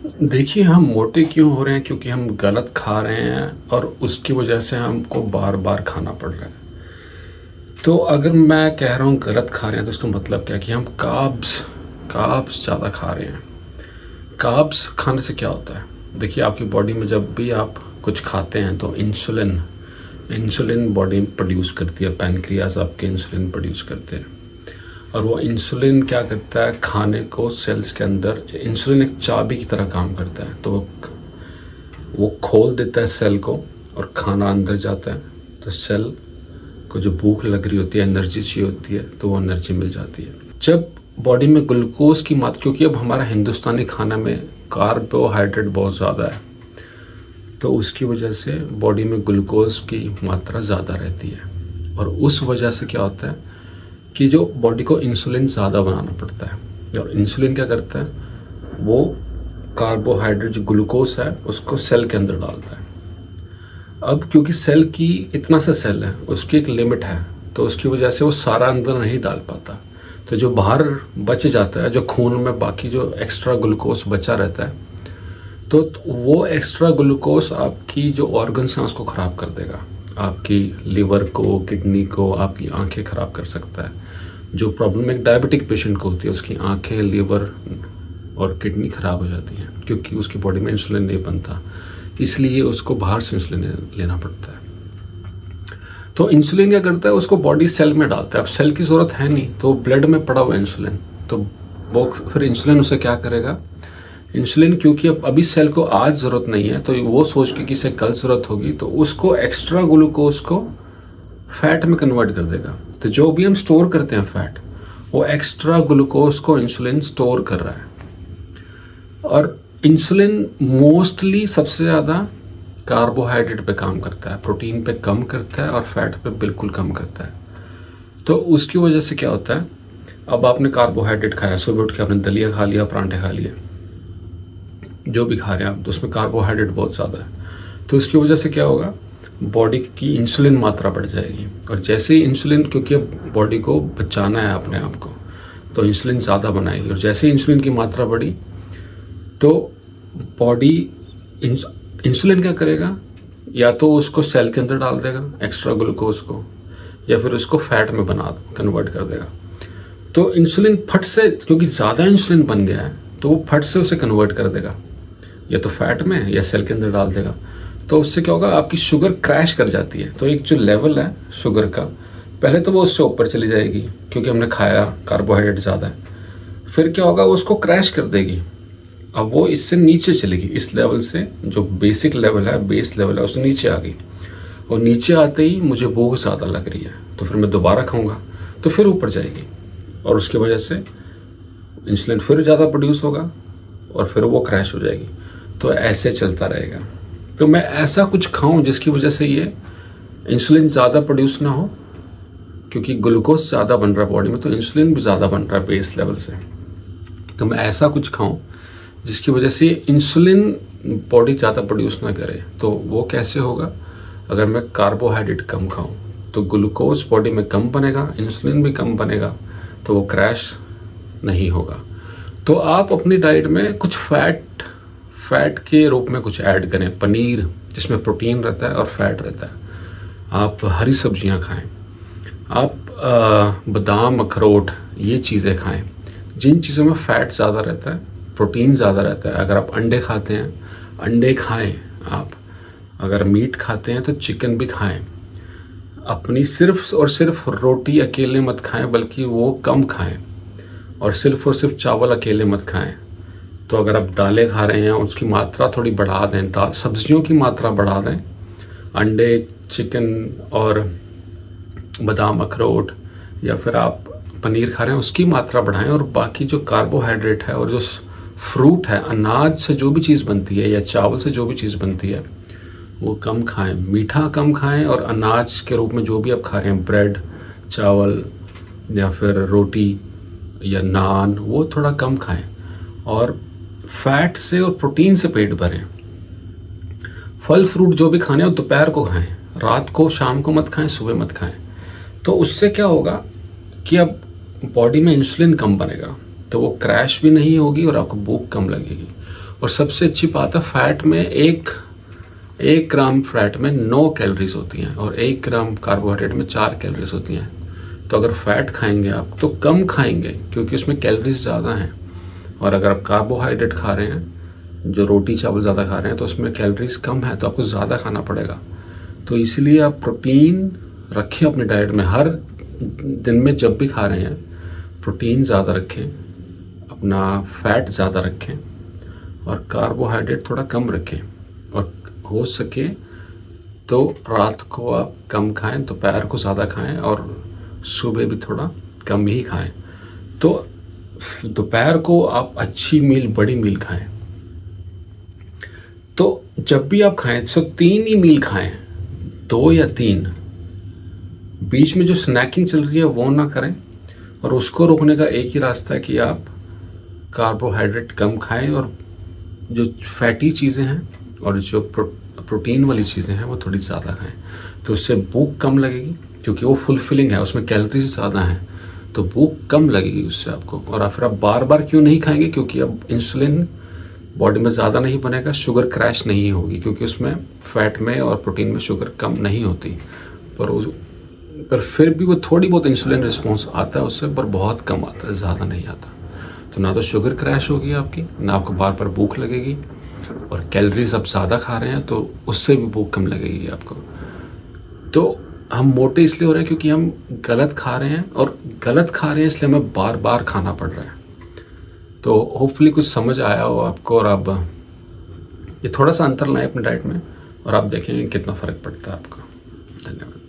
देखिए, हम मोटे क्यों हो रहे हैं? क्योंकि हम गलत खा रहे हैं और उसकी वजह से हमको बार बार खाना पड़ रहा है। तो अगर मैं कह रहा हूँ गलत खा रहे हैं तो उसका मतलब क्या है कि हम कार्ब्स ज़्यादा खा रहे हैं। कार्ब्स खाने से क्या होता है? देखिए, आपकी बॉडी में जब भी आप कुछ खाते हैं तो इंसुलिन बॉडी प्रोड्यूस करती है, पैनक्रियाज आपके इंसुलिन प्रोड्यूस करते हैं। और वो इंसुलिन क्या करता है? खाने को सेल्स के अंदर, इंसुलिन एक चाबी की तरह काम करता है। तो वो खोल देता है सेल को और खाना अंदर जाता है। तो सेल को जो भूख लग रही होती है, एनर्जी चाहिए होती है, तो वो एनर्जी मिल जाती है। जब बॉडी में ग्लूकोज की मात्रा, क्योंकि अब हमारा हिंदुस्तानी खाना में कार्बोहाइड्रेट बहुत ज़्यादा है, तो उसकी वजह से बॉडी में ग्लूकोज की मात्रा ज़्यादा रहती है। और उस वजह से क्या होता है कि जो बॉडी को इंसुलिन ज़्यादा बनाना पड़ता है। और इंसुलिन क्या करता है? वो कार्बोहाइड्रेट जो ग्लूकोज है उसको सेल के अंदर डालता है। अब क्योंकि सेल की इतना सा सेल है, उसकी एक लिमिट है, तो उसकी वजह से वो सारा अंदर नहीं डाल पाता। तो जो बाहर बच जाता है, जो खून में बाकी जो एक्स्ट्रा ग्लूकोज बचा रहता है, तो वो एक्स्ट्रा ग्लूकोज आपकी जो ऑर्गन्स हैं उसको ख़राब कर देगा। आपकी लिवर को, किडनी को, आपकी आंखें ख़राब कर सकता है। जो प्रॉब्लम एक डायबिटिक पेशेंट को होती है, उसकी आंखें, लिवर और किडनी ख़राब हो जाती हैं क्योंकि उसकी बॉडी में इंसुलिन नहीं बनता, इसलिए उसको बाहर से इंसुलिन लेना पड़ता है। तो इंसुलिन क्या करता है? उसको बॉडी सेल में डालता है। अब सेल की ज़रूरत है नहीं, तो ब्लड में पड़ा हुआ इंसुलिन, तो वो फिर इंसुलिन उसे क्या करेगा? इंसुलिन, क्योंकि अब अभी सेल को आज ज़रूरत नहीं है, तो वो सोच के कि इसे कल ज़रूरत होगी, तो उसको एक्स्ट्रा ग्लूकोज को फैट में कन्वर्ट कर देगा। तो जो भी हम स्टोर करते हैं फैट, वो एक्स्ट्रा ग्लूकोज को इंसुलिन स्टोर कर रहा है। और इंसुलिन मोस्टली सबसे ज़्यादा कार्बोहाइड्रेट पे काम करता है, प्रोटीन पे कम करता है और फैट पे बिल्कुल कम करता है। तो उसकी वजह से क्या होता है? अब आपने कार्बोहाइड्रेट खाया, सुबह उठ के आपने दलिया खा लिया, परांठे खा लिए, जो भी खा रहे हैं आप, तो उसमें कार्बोहाइड्रेट बहुत ज़्यादा है। तो उसकी वजह से क्या होगा? बॉडी की इंसुलिन मात्रा बढ़ जाएगी। और जैसे ही इंसुलिन, क्योंकि अब बॉडी को बचाना है अपने आप को, तो इंसुलिन ज़्यादा बनाएगी। और जैसे ही इंसुलिन की मात्रा बढ़ी, तो बॉडी इंसुलिन क्या करेगा? या तो उसको सेल के अंदर डाल देगा एक्स्ट्रा ग्लूकोज को, या फिर उसको फैट में कन्वर्ट कर देगा। तो इंसुलिन फट से, क्योंकि ज़्यादा इंसुलिन बन गया है, तो वो फट से उसे कन्वर्ट कर देगा, या तो फैट में या सेल के अंदर डाल देगा। तो उससे क्या होगा? आपकी शुगर क्रैश कर जाती है। तो एक जो लेवल है शुगर का, पहले तो वो उससे ऊपर चली जाएगी क्योंकि हमने खाया, कार्बोहाइड्रेट ज़्यादा है। फिर क्या होगा? वो उसको क्रैश कर देगी। अब वो इससे नीचे चलेगी, इस लेवल से, जो बेसिक लेवल है, बेस लेवल है, उससे नीचे आ गई। और नीचे आते ही मुझे भूख ज़्यादा लग रही है, तो फिर मैं दोबारा खाऊंगा, तो फिर ऊपर जाएगी। और उसकी वजह से इंसुलिन फिर ज़्यादा प्रोड्यूस होगा और फिर वो क्रैश हो जाएगी। तो ऐसे चलता रहेगा। तो मैं ऐसा कुछ खाऊं जिसकी वजह से ये इंसुलिन ज़्यादा प्रोड्यूस ना हो, क्योंकि ग्लूकोज ज़्यादा बन रहा है बॉडी में, तो इंसुलिन भी ज़्यादा बन रहा है बेस लेवल से। तो मैं ऐसा कुछ खाऊं जिसकी वजह से इंसुलिन बॉडी ज़्यादा प्रोड्यूस ना करे। तो वो कैसे होगा? अगर मैं कार्बोहाइड्रेट कम खाऊं तो ग्लूकोज बॉडी में कम बनेगा, इंसुलिन भी कम बनेगा, तो वो क्रैश नहीं होगा। तो आप अपनी डाइट में कुछ फैट के रूप में कुछ ऐड करें। पनीर, जिसमें प्रोटीन रहता है और फैट रहता है। आप हरी सब्जियां खाएं। आप बादाम, अखरोट, ये चीज़ें खाएं जिन चीज़ों में फैट ज़्यादा रहता है, प्रोटीन ज़्यादा रहता है। अगर आप अंडे खाते हैं, अंडे खाएं आप। अगर मीट खाते हैं तो चिकन भी खाएं। अपनी सिर्फ और सिर्फ रोटी अकेले मत खाएं, बल्कि वो कम खाएं। और सिर्फ चावल अकेले मत खाएं। तो अगर आप दालें खा रहे हैं, उसकी मात्रा थोड़ी बढ़ा दें, दाल सब्जियों की मात्रा बढ़ा दें। अंडे, चिकन और बादाम, अखरोट, या फिर आप पनीर खा रहे हैं, उसकी मात्रा बढ़ाएं। और बाकी जो कार्बोहाइड्रेट है और जो फ्रूट है, अनाज से जो भी चीज़ बनती है या चावल से जो भी चीज़ बनती है, वो कम खाएं। मीठा कम खाएं। और अनाज के रूप में जो भी आप खा रहे हैं, ब्रेड, चावल या फिर रोटी या नान, वो थोड़ा कम खाएं। और फैट से और प्रोटीन से पेट भरें। फल फ्रूट जो भी खाने हो दोपहर को खाएं, रात को, शाम को मत खाएं, सुबह मत खाएं। तो उससे क्या होगा कि अब बॉडी में इंसुलिन कम बनेगा, तो वो क्रैश भी नहीं होगी और आपको भूख कम लगेगी। और सबसे अच्छी बात है, फैट में एक ग्राम फैट में 9 कैलोरीज होती हैं और 1 ग्राम कार्बोहाइड्रेट में 4 कैलोरीज होती हैं। तो अगर फैट खाएंगे आप तो कम खाएंगे क्योंकि उसमें कैलोरीज ज़्यादा हैं, और अगर आप कार्बोहाइड्रेट खा रहे हैं, जो रोटी चावल ज़्यादा खा रहे हैं, तो उसमें कैलोरीज कम है, तो आपको ज़्यादा खाना पड़ेगा। तो इसलिए आप प्रोटीन रखें अपने डाइट में, हर दिन में जब भी खा रहे हैं प्रोटीन ज़्यादा रखें, अपना फैट ज़्यादा रखें और कार्बोहाइड्रेट थोड़ा कम रखें, और हो सके तो रात को आप कम खाएं, दोपहर को ज़्यादा खाएं और सुबह भी थोड़ा कम ही खाएं। तो दोपहर को आप अच्छी मील, बड़ी मील खाएं। तो जब भी आप खाएं तो 3 ही मील खाएं, 2 या 3। बीच में जो स्नैकिंग चल रही है वो ना करें, और उसको रोकने का एक ही रास्ता है कि आप कार्बोहाइड्रेट कम खाएं और जो फैटी चीज़ें हैं और जो प्रोटीन वाली चीज़ें हैं वो थोड़ी ज़्यादा खाएं। तो उससे भूख कम लगेगी क्योंकि वो फुलफिलिंग है, उसमें कैलोरीज ज़्यादा हैं, तो भूख कम लगेगी उससे आपको। और फिर आप बार बार क्यों नहीं खाएंगे, क्योंकि अब इंसुलिन बॉडी में ज़्यादा नहीं बनेगा, शुगर क्रैश नहीं होगी, क्योंकि उसमें फैट में और प्रोटीन में शुगर कम नहीं होती। पर फिर भी वो थोड़ी बहुत इंसुलिन रिस्पॉन्स आता है उससे, पर बहुत कम आता है, ज़्यादा नहीं आता। तो ना तो शुगर क्रैश होगी आपकी, ना आपको बार बार भूख लगेगी, और कैलोरीज आप ज़्यादा खा रहे हैं तो उससे भी भूख कम लगेगी आपको। तो हम मोटे इसलिए हो रहे हैं क्योंकि हम गलत खा रहे हैं, और गलत खा रहे हैं इसलिए हमें बार बार खाना पड़ रहा है। तो होपफुली कुछ समझ आया हो आपको, और आप ये थोड़ा सा अंतर लाएं अपने डाइट में, और आप देखेंगे कितना फ़र्क पड़ता है आपको। धन्यवाद।